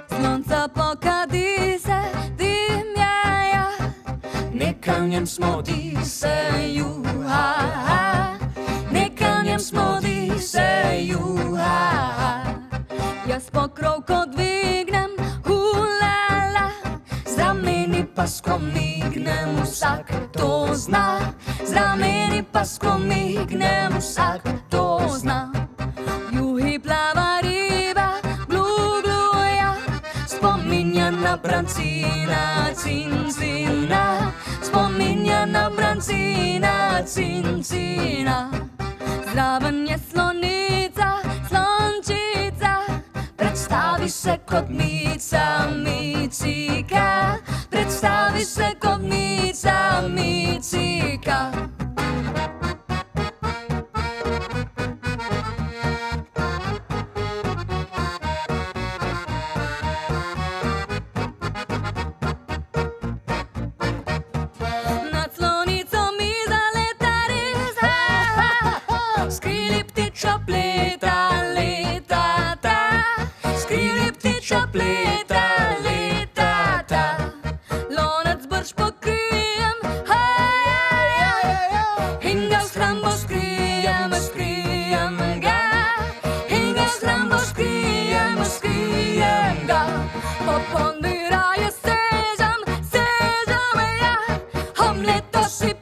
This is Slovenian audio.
Slunca pokadi se dimljaja, Neka v njem smodi se juha, neka v njem smodi se juha. Jaz pokrovko dvignem, hulala, Z rameni pa skomignem, vsak to zna. Z rameni pa skomignem, vsak to zna. juhi plava riba, glu gluja, Spominja na brancina, cincina. Spominja na brancina, cincina. zraven je slonica, slončica, Predstavi se kot mica, micika. Predstavi se kot mica, micika. nad slonico mi zaleta res, Skrili ptiča pleta, leta ta. Skrili ptiča pleta, leta ta. lonec brž pokrijem, In ga v shrambo skrijem, skrijem ga. In ga v shrambo skrijem, skrijem ga. popolni raje sežam, sežam ja, Omleto si